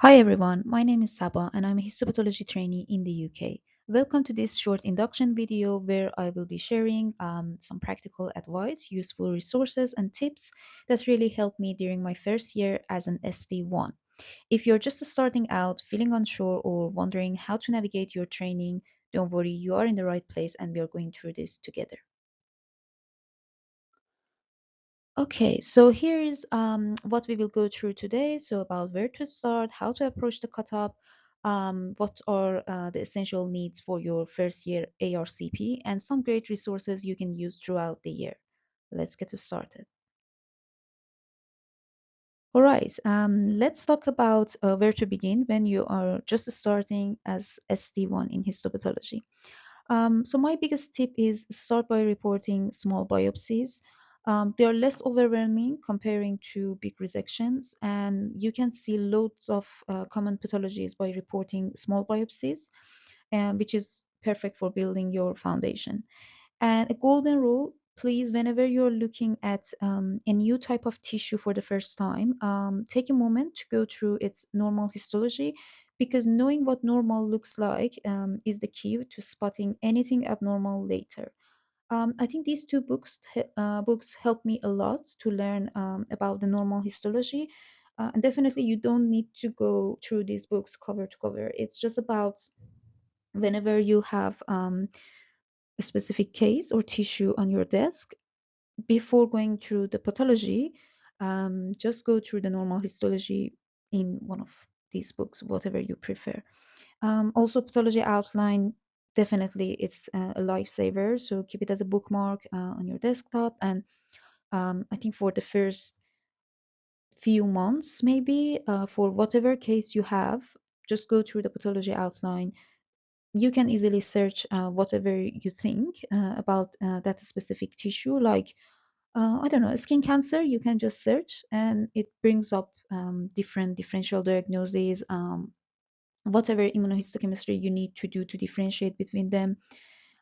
Hi everyone, my name is Saba and I'm a histopathology trainee in the UK. Welcome to this short induction video where I will be sharing some practical advice, useful resources and tips that really helped me during my first year as an ST1. If you're just starting out, feeling unsure or wondering how to navigate your training, don't worry, you are in the right place and we are going through this together. Okay, so here is what we will go through today. So about where to start, how to approach the cutoff, what are the essential needs for your first year ARCP, and some great resources you can use throughout the year. Let's get started. All right, let's talk about where to begin when you are just starting as ST1 in histopathology. So my biggest tip is start by reporting small biopsies. They are less overwhelming comparing to big resections, and you can see loads of common pathologies by reporting small biopsies, which is perfect for building your foundation. And a golden rule, please, whenever you're looking at a new type of tissue for the first time, take a moment to go through its normal histology because knowing what normal looks like is the key to spotting anything abnormal later. I think these two books helped me a lot to learn about the normal histology. And definitely, you don't need to go through these books cover to cover. It's just about whenever you have a specific case or tissue on your desk, before going through the pathology, just go through the normal histology in one of these books, whatever you prefer. Also, Pathology Outline, definitely it's a lifesaver. So keep it as a bookmark on your desktop. And I think for the first few months, maybe for whatever case you have, just go through the Pathology Outline. You can easily search whatever you think about that specific tissue, like I don't know, skin cancer. You can just search and it brings up different differential diagnoses, whatever immunohistochemistry you need to do to differentiate between them.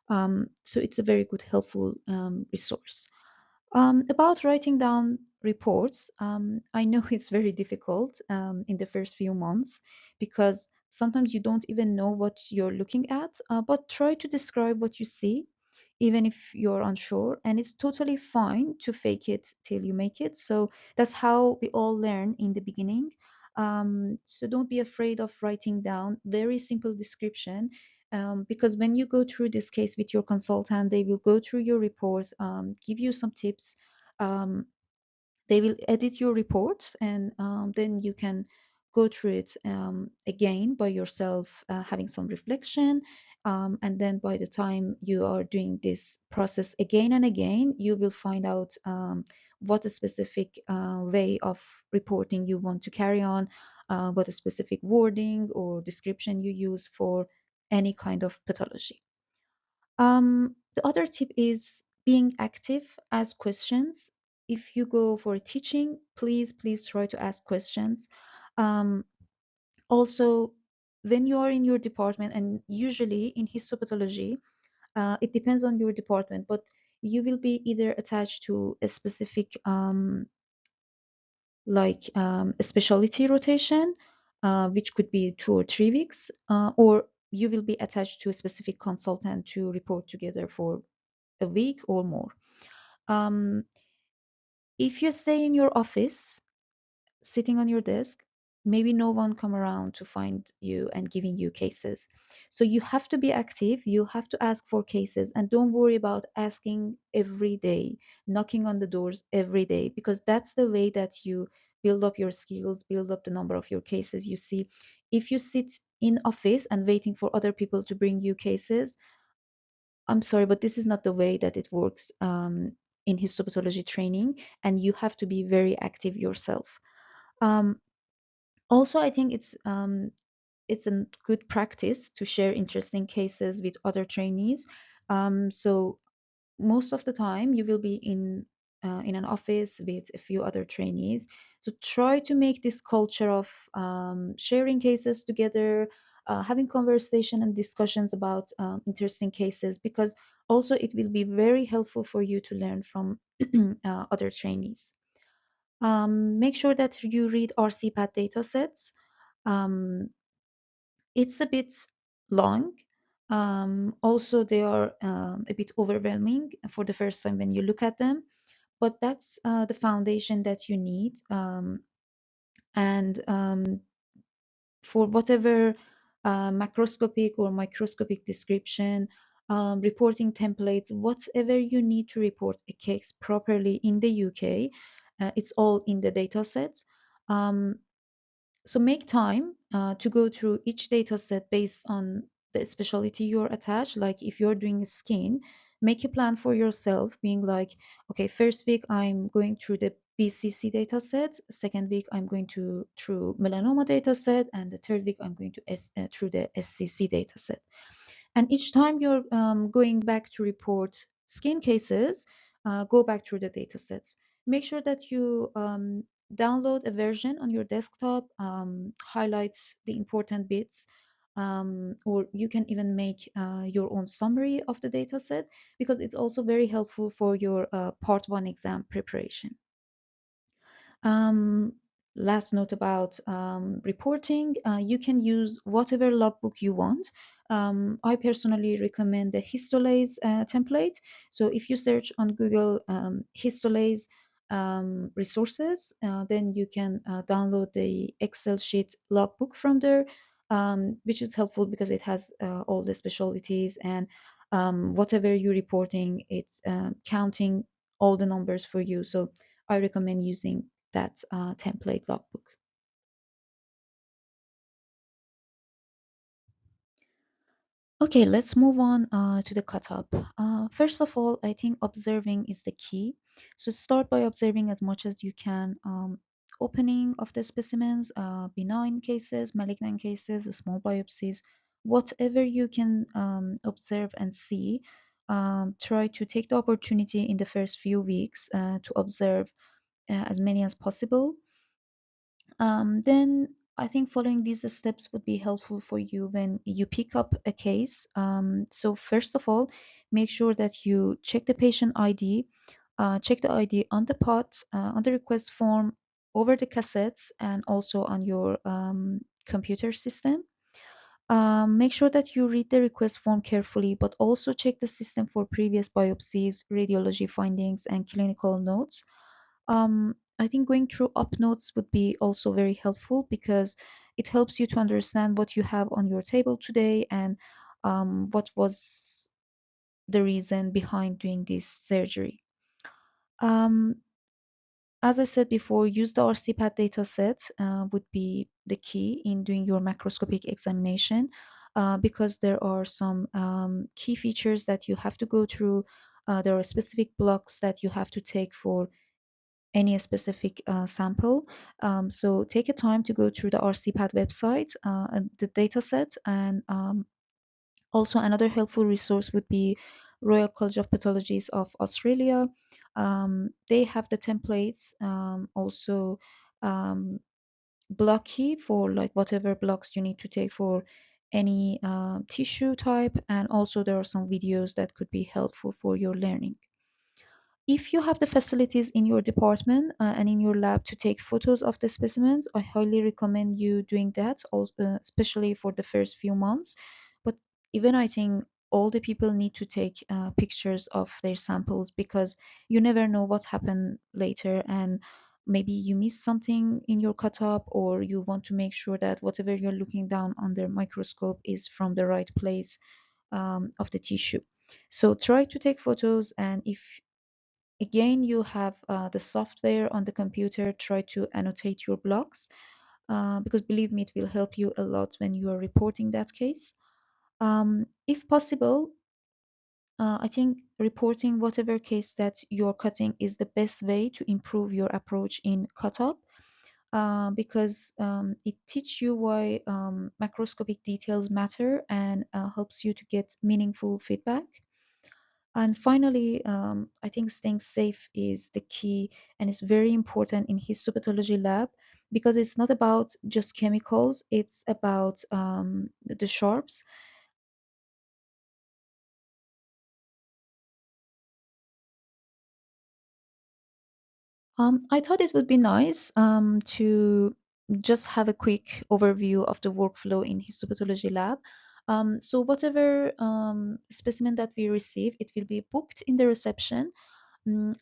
So it's a very good, helpful resource. About writing down reports, I know it's very difficult in the first few months because sometimes you don't even know what you're looking at, but try to describe what you see, even if you're unsure. And it's totally fine to fake it till you make it. So that's how we all learn in the beginning. So don't be afraid of writing down very simple description, because when you go through this case with your consultant, they will go through your report, give you some tips. Um, they will edit your reports, and then you can go through it again by yourself, having some reflection. And then by the time you are doing this process again and again, you will find out what a specific way of reporting you want to carry on, what a specific wording or description you use for any kind of pathology. The other tip is being active, ask questions. If you go for teaching, please try to ask questions. Um, Also, when you are in your department, and usually in histopathology, it depends on your department, but you will be either attached to a specific a specialty rotation, which could be 2 or 3 weeks, or you will be attached to a specific consultant to report together for a week or more. Um, if you stay in your office, sitting on your desk, maybe no one come around to find you and giving you cases. So you have to be active, you have to ask for cases, and don't worry about asking every day, knocking on the doors every day, because that's the way that you build up your skills, build up the number of your cases you see. If you sit in office and waiting for other people to bring you cases, I'm sorry, but this is not the way that it works in histopathology training, and you have to be very active yourself. Um, Also, I think it's a good practice to share interesting cases with other trainees. So most of the time, you will be in an office with a few other trainees. So try to make this culture of sharing cases together, having conversation and discussions about interesting cases, because also it will be very helpful for you to learn from other trainees. Make sure that you read RCPath datasets. Um, it's a bit long. Also, they are a bit overwhelming for the first time when you look at them, but that's the foundation that you need. And For whatever macroscopic or microscopic description, reporting templates, whatever you need to report a case properly in the UK, it's all in the data sets. Um, so make time to go through each data set based on the specialty you're attached. Like if you're doing skin, make a plan for yourself, being like, okay, first week I'm going through the BCC data set, second week I'm going to through melanoma data set, and the third week I'm going to through the SCC data set. And each time you're going back to report skin cases, go back through the data sets. Make sure that you download a version on your desktop, highlight the important bits, or you can even make your own summary of the data set, because it's also very helpful for your part one exam preparation. Um, Last note about reporting, you can use whatever logbook you want. I personally recommend the Histolase template. So if you search on Google Histolase resources, then you can download the Excel sheet logbook from there, which is helpful because it has all the specialties, and whatever you're reporting, it's counting all the numbers for you. So I recommend using that template logbook. Okay, let's move on to the cutup. First of all, I think observing is the key. So start by observing as much as you can. Opening of the specimens, benign cases, malignant cases, small biopsies, whatever you can observe and see. Try to take the opportunity in the first few weeks to observe as many as possible. Then I think following these steps would be helpful for you when you pick up a case. So first of all, make sure that you check the patient ID, check the ID on the pot, on the request form, over the cassettes, and also on your computer system. Make sure that you read the request form carefully, but also check the system for previous biopsies, radiology findings, and clinical notes. I think going through up notes would be also very helpful, because it helps you to understand what you have on your table today, and what was the reason behind doing this surgery. Um, as I said before, use the RCPath dataset would be the key in doing your macroscopic examination, because there are some key features that you have to go through. There are specific blocks that you have to take for any specific sample. So take a time to go through the RCPath website and the dataset. And also another helpful resource would be Royal College of Pathologists of Australia. They have the templates, also um, block key for like whatever blocks you need to take for any tissue type. And also there are some videos that could be helpful for your learning. If you have the facilities in your department and in your lab to take photos of the specimens, I highly recommend you doing that, also, especially for the first few months. But even I think all the people need to take pictures of their samples, because you never know what happened later, and maybe you miss something in your cutup, or you want to make sure that whatever you're looking down under microscope is from the right place of the tissue. So try to take photos, and if again you have the software on the computer, try to annotate your blocks, because believe me, it will help you a lot when you are reporting that case. If possible, I think reporting whatever case that you're cutting is the best way to improve your approach in cutup, because it teaches you why macroscopic details matter, and helps you to get meaningful feedback. And finally, I think staying safe is the key, and it's very important in histopathology lab, because it's not about just chemicals, it's about the sharps. I thought it would be nice to just have a quick overview of the workflow in histopathology lab. So whatever specimen that we receive, it will be booked in the reception.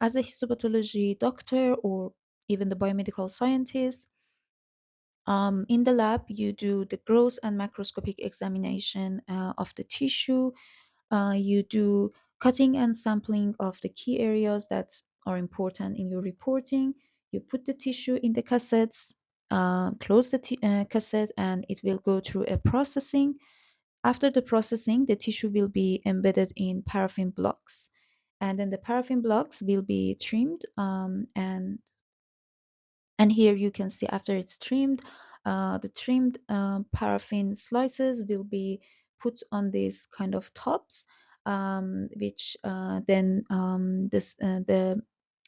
As a histopathology doctor or even the biomedical scientist, in the lab, you do the gross and macroscopic examination of the tissue. You do cutting and sampling of the key areas that are important in your reporting. You put the tissue in the cassettes, close the cassette, and it will go through a processing. After the processing, the tissue will be embedded in paraffin blocks. And then the paraffin blocks will be trimmed, and here you can see after it's trimmed, the trimmed paraffin slices will be put on these kind of tops, which then the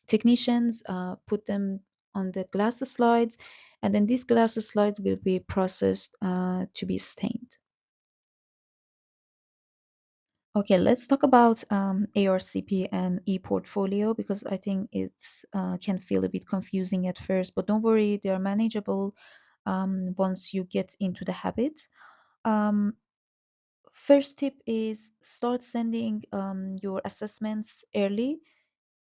technicians put them on the glass slides, and then these glass slides will be processed to be stained. Okay, let's talk about ARCP and ePortfolio because I think it can feel a bit confusing at first, but don't worry, they are manageable once you get into the habit. Um, First tip is start sending your assessments early.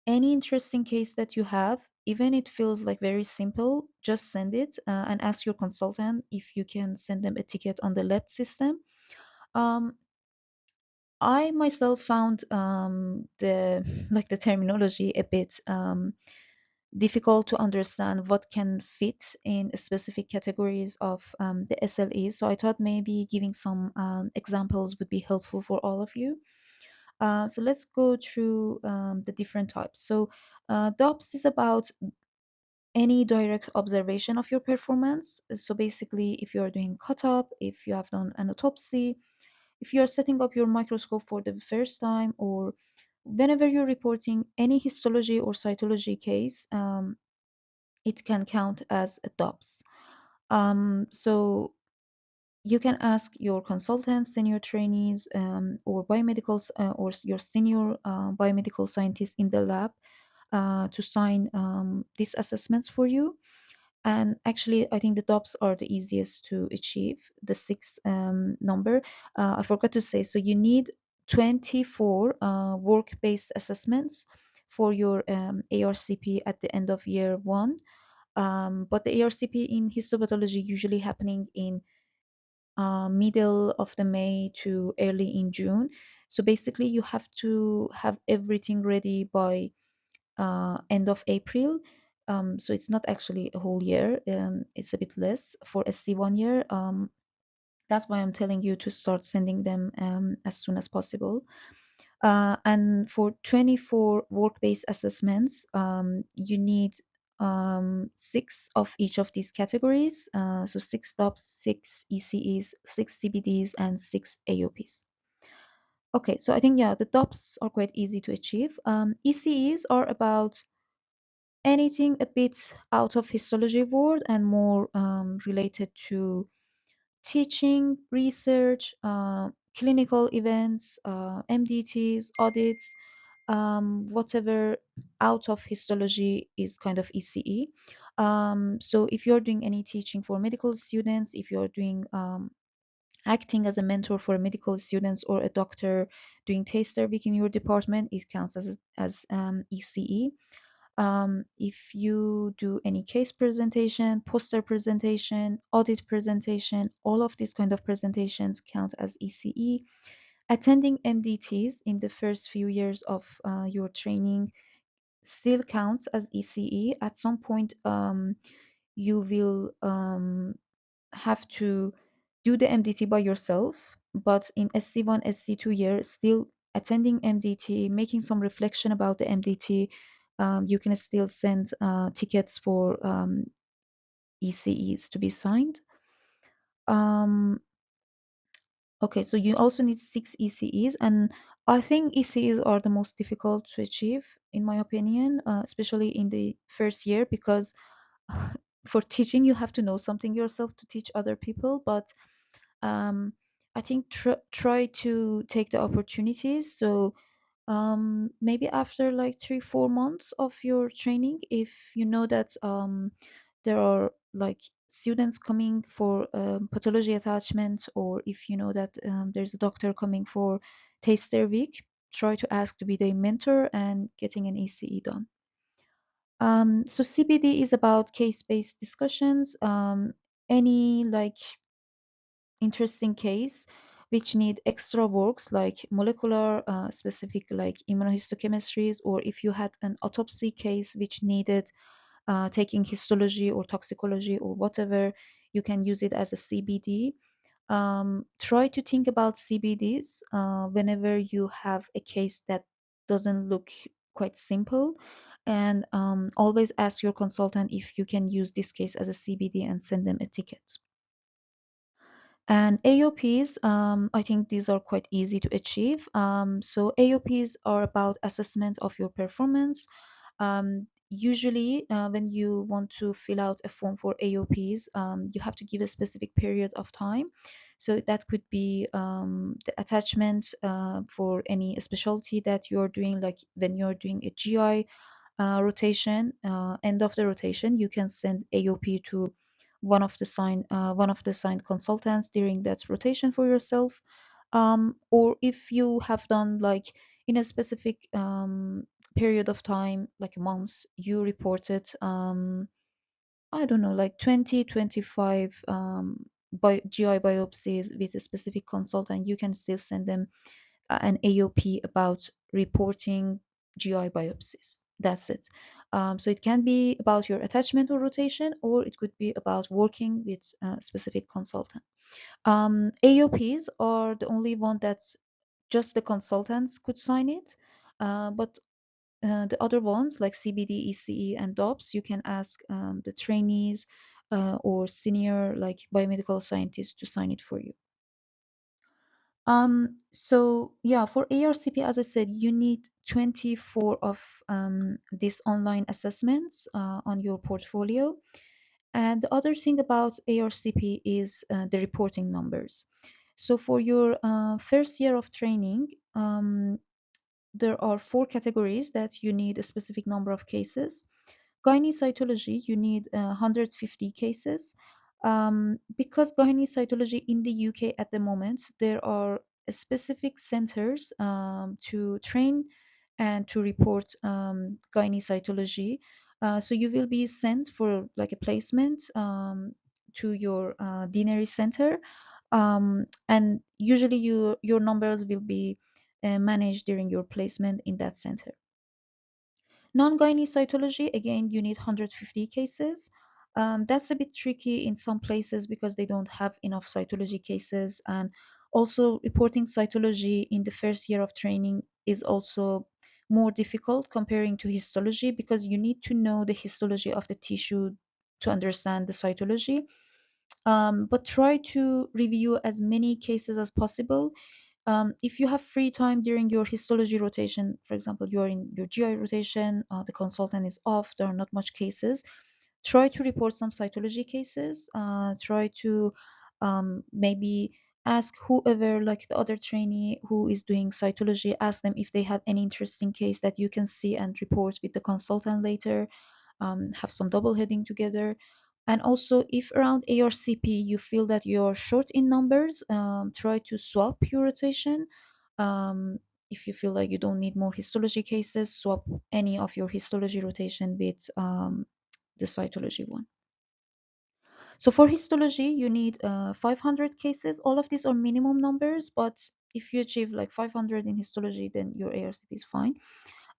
Any interesting case that you have, even it feels like very simple, just send it and ask your consultant if you can send them a ticket on the lab system. Um, I myself found the like the terminology a bit difficult to understand what can fit in specific categories of the SLE. So I thought maybe giving some examples would be helpful for all of you. So let's go through the different types. So DOPS is about any direct observation of your performance. So basically, if you are doing cut-up, if you have done an autopsy, if you are setting up your microscope for the first time, or whenever you're reporting any histology or cytology case, it can count as a DOPS. So you can ask your consultants, senior trainees, or biomedicals, or your senior biomedical scientists in the lab to sign these assessments for you. And actually, I think the DOPS are the easiest to achieve, the six number. I forgot to say, so you need 24 work-based assessments for your ARCP at the end of year one. But the ARCP in histopathology usually happening in middle of the May to early in June. So basically, you have to have everything ready by end of April. So it's not actually a whole year. It's a bit less for ST1 year. That's why I'm telling you to start sending them as soon as possible. And for 24 work-based assessments, you need six of each of these categories. So six stops, six ECEs, six CBDs, and six AOPs. Okay, so I think, yeah, the DOPs are quite easy to achieve. ECEs are about anything a bit out of histology world and more related to teaching, research, clinical events, MDTs, audits, whatever out of histology is kind of ECE. So if you're doing any teaching for medical students, if you're doing acting as a mentor for medical students or a doctor doing taster week in your department, it counts as ECE. If you do any case presentation, poster presentation, audit presentation, all of these kind of presentations count as ECE. Attending MDTs in the first few years of your training still counts as ECE. At some point, you will have to do the MDT by yourself, but in SC1, SC2 year, still attending MDT, making some reflection about the MDT, you can still send tickets for ECEs to be signed. Okay, so you also need six ECEs, and I think ECEs are the most difficult to achieve, in my opinion, especially in the first year, because for teaching, you have to know something yourself to teach other people, but um, I think try to take the opportunities. So maybe after like 3 4 months of your training, if you know that there are like students coming for pathology attachment, or if you know that there's a doctor coming for taster week, try to ask to be their mentor and getting an ACE done. So CBD is about case-based discussions. Any like interesting case which need extra works like molecular specific like immunohistochemistries, or if you had an autopsy case which needed taking histology or toxicology or whatever, you can use it as a CBD. Try to think about CBDs whenever you have a case that doesn't look quite simple, and always ask your consultant if you can use this case as a CBD and send them a ticket. And AOPs, I think these are quite easy to achieve. So AOPs are about assessment of your performance. Usually, when you want to fill out a form for AOPs, you have to give a specific period of time. So that could be the attachment for any specialty that you're doing, like when you're doing a GI rotation, end of the rotation, you can send AOP to one of the signed consultants during that rotation for yourself. Or if you have done like in a specific period of time, like a month, you reported I don't know, like 20, 25 GI biopsies with a specific consultant, you can still send them an AOP about reporting GI biopsies. That's it. So it can be about your attachment or rotation, or it could be about working with a specific consultant. AOPs are the only one that's just the consultants could sign it, but the other ones like CBD, ECE, and DOPS, you can ask the trainees or senior like biomedical scientists to sign it for you. So yeah, for ARCP, as I said, you need 24 of these online assessments on your portfolio. And the other thing about ARCP is the reporting numbers. So for your first year of training, there are four categories that you need a specific number of cases. Gynecytology, you need 150 cases. Because gynecytology in the UK at the moment, there are specific centers to train and to report gynecytology. So you will be sent for like a placement to your deanery center, and usually your numbers will be managed during your placement in that center. Non-gynae cytology, again, you need 150 cases. That's a bit tricky in some places because they don't have enough cytology cases. And also, reporting cytology in the first year of training is also more difficult comparing to histology because you need to know the histology of the tissue to understand the cytology. But try to review as many cases as possible. If you have free time during your histology rotation, for example, you're in your GI rotation, the consultant is off, there are not much cases, try to report some cytology cases. Try to maybe ask whoever, like the other trainee who is doing cytology, ask them if they have any interesting case that you can see and report with the consultant later. Have some double heading together. And also, if around ARCP you feel that you're short in numbers, try to swap your rotation. Um, if you feel like you don't need more histology cases, swap any of your histology rotation with the cytology one. So for histology, you need 500 cases. All of these are minimum numbers, but if you achieve like 500 in histology, then your ARCP is fine.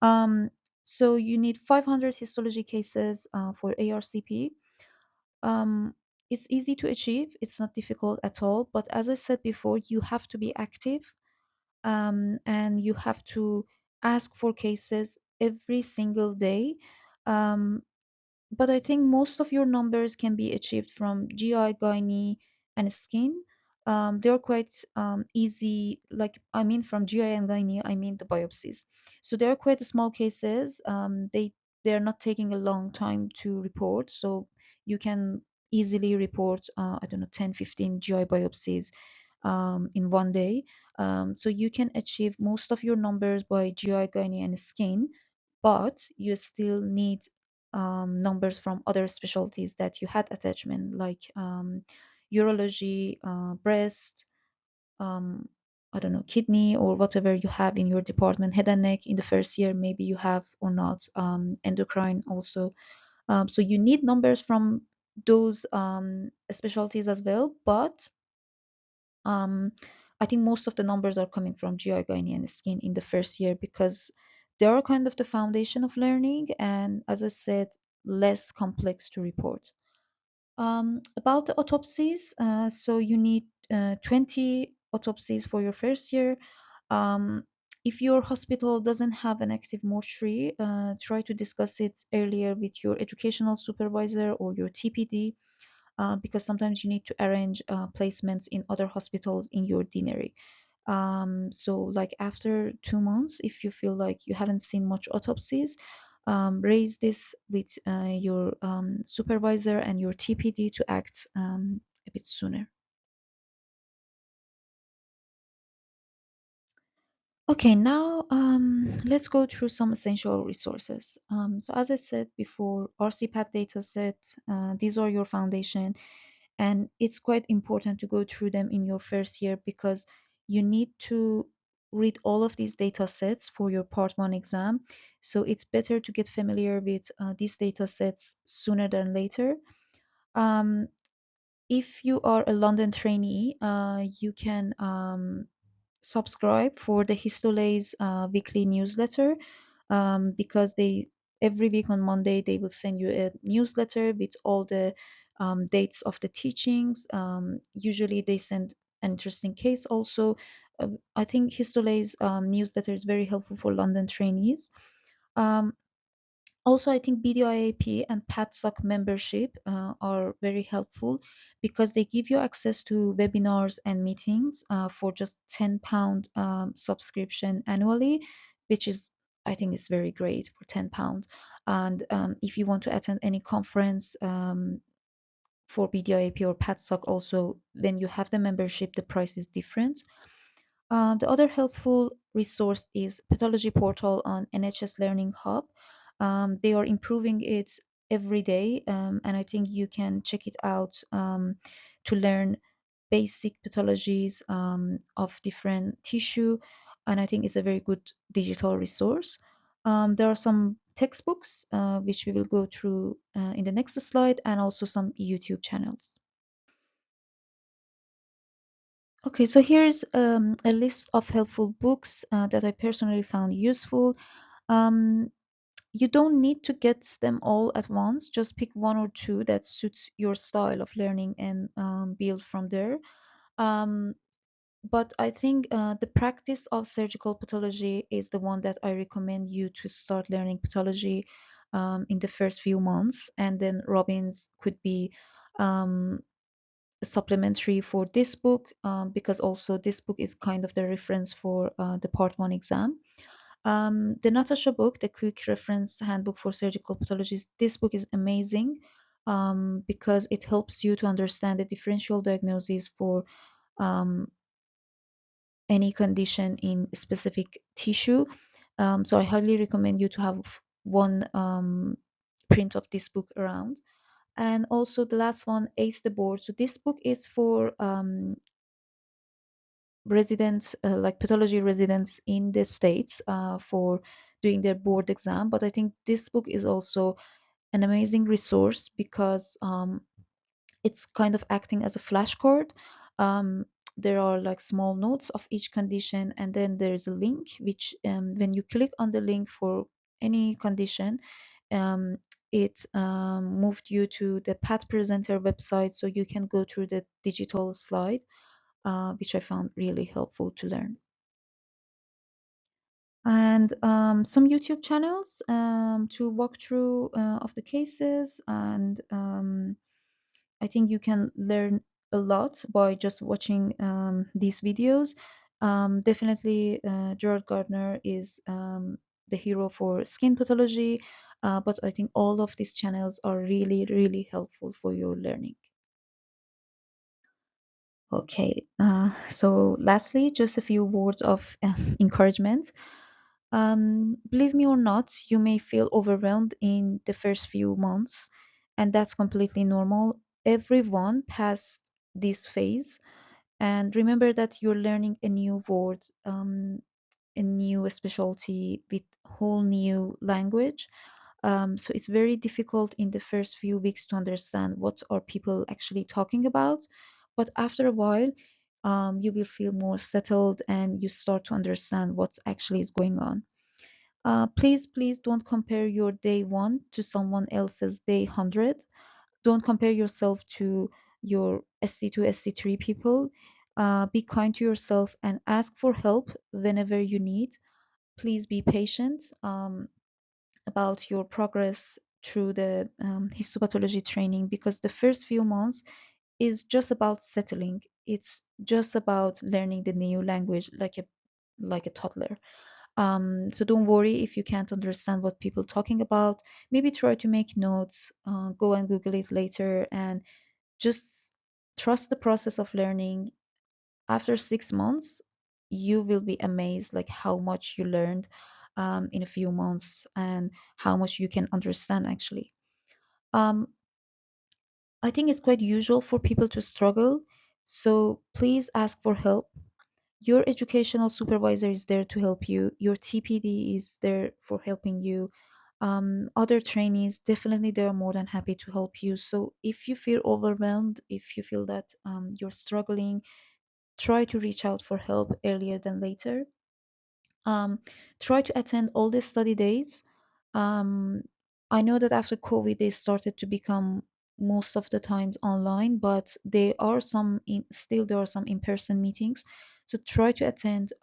Um, so you need 500 histology cases for ARCP. Um, it's easy to achieve, it's not difficult at all. But as I said before, you have to be active, and you have to ask for cases every single day. Um, but I think most of your numbers can be achieved from GI, gynae, and skin. They're quite easy. Like I mean, from GI and gynae, I mean the biopsies. So they're quite small cases. They're not taking a long time to report. So you can easily report, I don't know, 10, 15 GI biopsies in one day. So you can achieve most of your numbers by GI, gynae, and skin, but you still need numbers from other specialties that you had attachment, like urology, breast, um, I don't know, kidney, or whatever you have in your department, head and neck in the first year, maybe you have or not, endocrine also. So you need numbers from those specialties as well, but um, I think most of the numbers are coming from GI, gynae, and skin in the first year because they are kind of the foundation of learning, and as I said, less complex to report. About the autopsies, so you need 20 autopsies for your first year. Um, if your hospital doesn't have an active mortuary, try to discuss it earlier with your educational supervisor or your TPD, because sometimes you need to arrange placements in other hospitals in your deanery. So, like after 2 months, if you feel like you haven't seen much autopsies, raise this with your supervisor and your TPD to act a bit sooner. Okay, now let's go through some essential resources. So as I said before, RCPath dataset, these are your foundation, and it's quite important to go through them in your first year because you need to read all of these data sets for your part one exam. So it's better to get familiar with these data sets sooner than later. Um, if you are a London trainee, you can subscribe for the Histolase weekly newsletter, because they every week on Monday they will send you a newsletter with all the dates of the teachings. Usually they send an interesting case also. I think Histolase newsletter is very helpful for London trainees. Um, Also, I think BDIAP and PATSOC membership are very helpful because they give you access to webinars and meetings for just £10 subscription annually, which is, I think, is very great for £10. And if you want to attend any conference for BDIAP or PATSOC, also when you have the membership, the price is different. The other helpful resource is Pathology Portal on NHS Learning Hub. They are improving it every day, and I think you can check it out to learn basic pathologies of different tissue, and I think it's a very good digital resource. There are some textbooks which we will go through in the next slide, and also some YouTube channels. Okay, so here's a list of helpful books that I personally found useful. Um, you don't need to get them all at once. Just pick one or two that suits your style of learning and build from there. Um, but I think the practice of surgical pathology is the one that I recommend you to start learning pathology in the first few months, and then Robbins could be um, supplementary for this book, because also this book is kind of the reference for the part one exam. The Natasha book, the quick reference handbook for surgical pathologists, this book is amazing because it helps you to understand the differential diagnosis for um, any condition in specific tissue. So I highly recommend you to have one print of this book around. And also the last one, Ace the Board. So this book is for residents, like pathology residents in the States, for doing their board exam. But I think this book is also an amazing resource because it's kind of acting as a flashcard. Um, there are like small notes of each condition, and then there's a link, which when you click on the link for any condition, um, it moved you to the Path Presenter website, so you can go through the digital slide, which I found really helpful to learn. And some YouTube channels to walk through of the cases, and I think you can learn a lot by just watching these videos. Definitely, Gerard Gardner is the hero for skin pathology, but I think all of these channels are really, really helpful for your learning. Okay, so lastly, just a few words of encouragement. Believe me or not, you may feel overwhelmed in the first few months, and that's completely normal. Everyone passed this phase, and remember that you're learning a new word, a new specialty with whole new language. So it's very difficult in the first few weeks to understand what are people actually talking about, but after a while, you will feel more settled and you start to understand what actually is going on. Please don't compare your day one to someone else's day 100. Don't compare yourself to your SC2, SC3 people. Be kind to yourself and ask for help whenever you need. Please be patient about your progress through the histopathology training, because the first few months is just about settling. It's just about learning the new language like a toddler. So don't worry if you can't understand what people talking about. Maybe try to make notes, go and Google it later, and just trust the process of learning. After 6 months, you will be amazed like how much you learned in a few months and how much you can understand actually. Um, I think it's quite usual for people to struggle, so please ask for help. Your educational supervisor is there to help you. Your TPD is there for helping you. Other trainees, definitely, they are more than happy to help you. So if you feel overwhelmed, if you feel that you're struggling, try to reach out for help earlier than later. um, Try to attend all the study days. um, I know that after COVID they started to become most of the times online, but still there are some in-person meetings, so try to attend,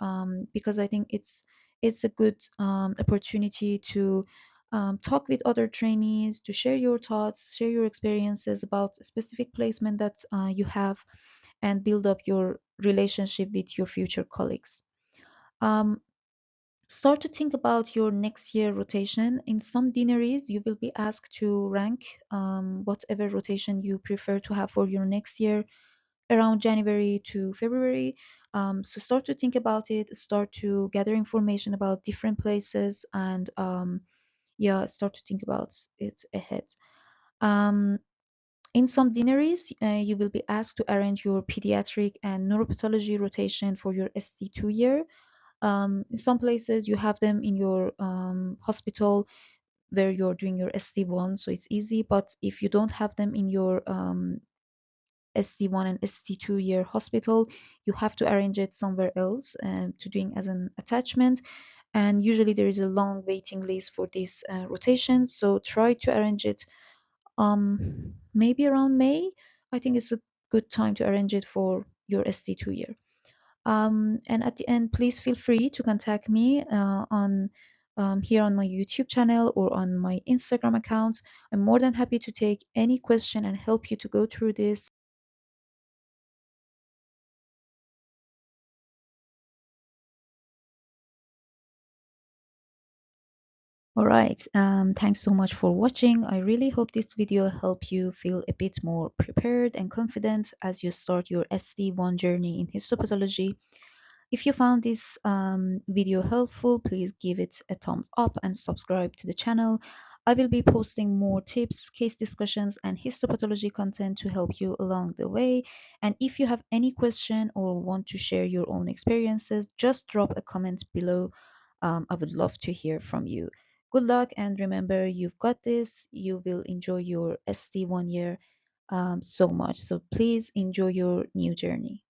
because I think it's a good opportunity to talk with other trainees, to share your thoughts, share your experiences about a specific placement that you have, and build up your relationship with your future colleagues. um, Start to think about your next year rotation. In some deaneries, you will be asked to rank whatever rotation you prefer to have for your next year around January to February. So start to think about it, start to gather information about different places, and yeah, start to think about it ahead. Um, in some deaneries, you will be asked to arrange your pediatric and neuropathology rotation for your ST2 year. In some places, you have them in your hospital where you're doing your ST1, so it's easy. But if you don't have them in your ST1 and ST2 year hospital, you have to arrange it somewhere else to doing as an attachment. And usually there is a long waiting list for this rotation, so try to arrange it maybe around May. I think it's a good time to arrange it for your ST2 year. And at the end, please feel free to contact me on here on my YouTube channel or on my Instagram account. I'm more than happy to take any question and help you to go through this. All right. Thanks so much for watching. I really hope this video helped you feel a bit more prepared and confident as you start your ST1 journey in histopathology. If you found this video helpful, please give it a thumbs up and subscribe to the channel. I will be posting more tips, case discussions, and histopathology content to help you along the way. And if you have any question or want to share your own experiences, just drop a comment below. I would love to hear from you. Good luck, and remember, you've got this. You will enjoy your ST1 year so much. So please enjoy your new journey.